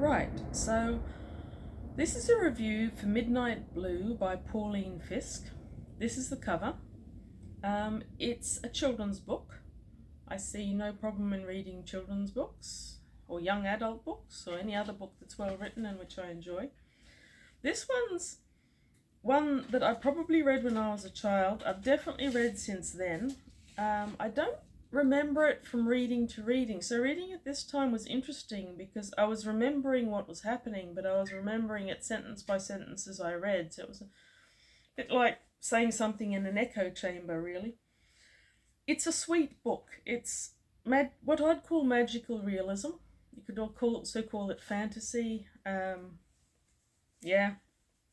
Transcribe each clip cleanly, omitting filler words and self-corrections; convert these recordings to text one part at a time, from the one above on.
Right, so this is a review for Midnight Blue by Pauline Fisk. This is the cover. It's a children's book. I see no problem in reading children's books or young adult books or any other book that's well written and which I enjoy. This one's one that I probably read when I was a child. I've definitely read since then. I don't remember it from reading to reading. So reading it this time was interesting because I was remembering what was happening, but I was remembering it sentence by sentence as I read. So it was a bit like saying something in an echo chamber, really. It's a sweet book. It's what I'd call magical realism. You could also call it fantasy.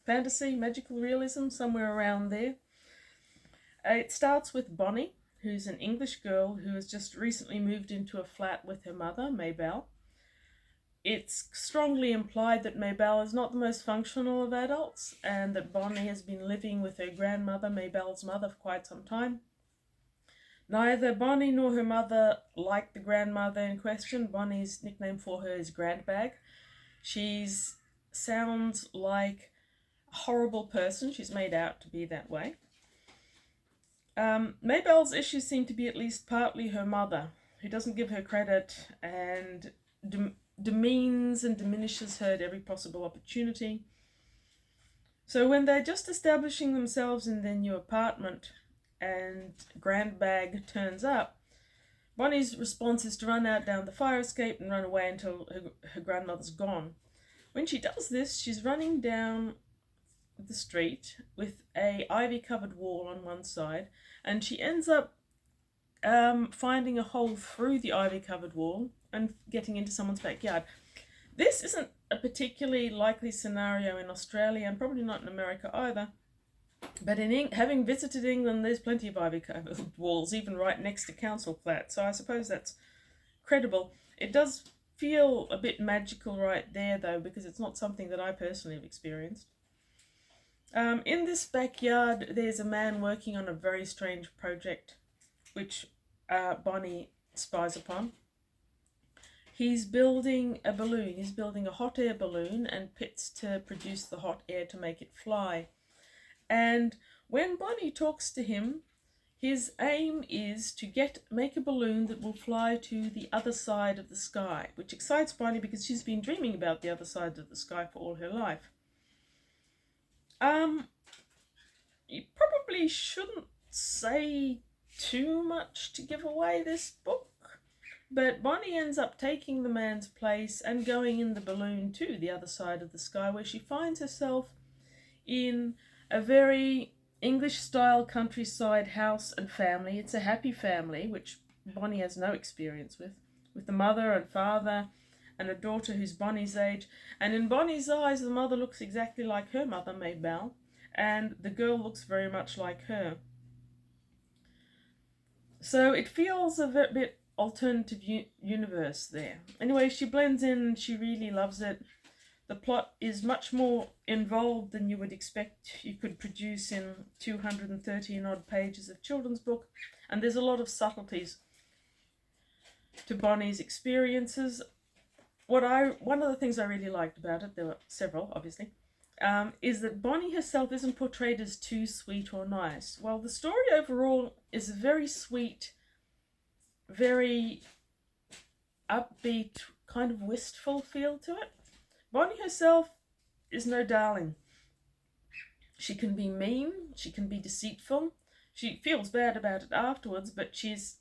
Fantasy, magical realism, somewhere around there. It starts with Bonnie, who's an English girl who has just recently moved into a flat with her mother, Maybell. It's strongly implied that Maybell is not the most functional of adults and that Bonnie has been living with her grandmother, Maybell's mother, for quite some time. Neither Bonnie nor her mother like the grandmother in question. Bonnie's nickname for her is Grandbag. She sounds like a horrible person. She's made out to be that way. Maybell's issues seem to be at least partly her mother, who doesn't give her credit and demeans and diminishes her at every possible opportunity. So when they're just establishing themselves in their new apartment and Grandbag turns up, Bonnie's response is to run out down the fire escape and run away until her grandmother's gone. When she does this, she's running down the street with a ivy-covered wall on one side, and she ends up finding a hole through the ivy-covered wall and getting into someone's backyard. This isn't a particularly likely scenario in Australia, and probably not in America either. But having visited England, there's plenty of ivy-covered walls, even right next to council flats, so I suppose that's credible. It does feel a bit magical right there, though, because it's not something that I personally have experienced. In this backyard, there's a man working on a very strange project, which Bonnie spies upon. He's building a balloon. He's building a hot air balloon and pits to produce the hot air to make it fly. And when Bonnie talks to him, his aim is to make a balloon that will fly to the other side of the sky, which excites Bonnie because she's been dreaming about the other side of the sky for all her life. You probably shouldn't say too much to give away this book, but Bonnie ends up taking the man's place and going in the balloon to the other side of the sky, where she finds herself in a very English-style countryside house and family. It's a happy family, which Bonnie has no experience with the mother and father and a daughter who's Bonnie's age. And in Bonnie's eyes, the mother looks exactly like her mother, Maybell, and the girl looks very much like her. So it feels a bit alternative universe there. Anyway, she blends in, she really loves it. The plot is much more involved than you would expect you could produce in 213 odd pages of children's book, and there's a lot of subtleties to Bonnie's experiences. One of the things I really liked about it, there were several obviously, is that Bonnie herself isn't portrayed as too sweet or nice. While the story overall is a very sweet, very upbeat, kind of wistful feel to it, Bonnie herself is no darling. She can be mean, she can be deceitful, she feels bad about it afterwards, but she's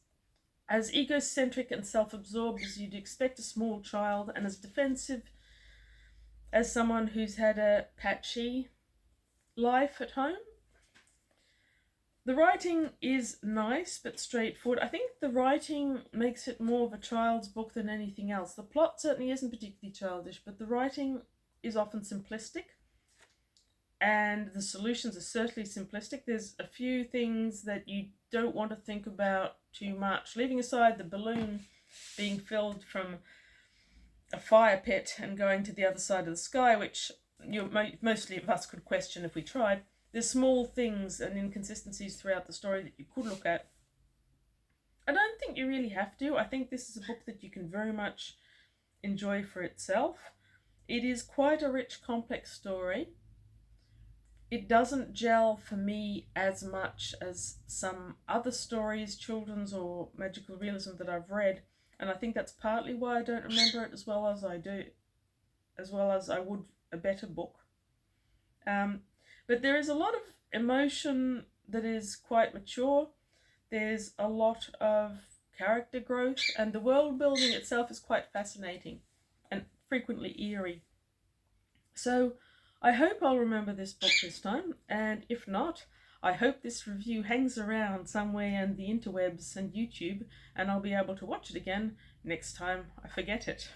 as egocentric and self-absorbed as you'd expect a small child, and as defensive as someone who's had a patchy life at home. The writing is nice but straightforward. I think the writing makes it more of a child's book than anything else. The plot certainly isn't particularly childish, but the writing is often simplistic, and the solutions are certainly simplistic. There's a few things that you don't want to think about too much, leaving aside the balloon being filled from a fire pit and going to the other side of the sky, which mostly of us could question if we tried. There's small things and inconsistencies throughout the story that you could look at. I don't think you really have to. I think this is a book that you can very much enjoy for itself. It is quite a rich, complex story. It doesn't gel for me as much as some other stories, children's or magical realism that I've read, and I think that's partly why I don't remember it as well as I do, as well as I would a better book. But there is a lot of emotion that is quite mature. There's a lot of character growth, and the world building itself is quite fascinating and frequently eerie. So I hope I'll remember this book this time, and if not, I hope this review hangs around somewhere in the interwebs and YouTube, and I'll be able to watch it again next time I forget it.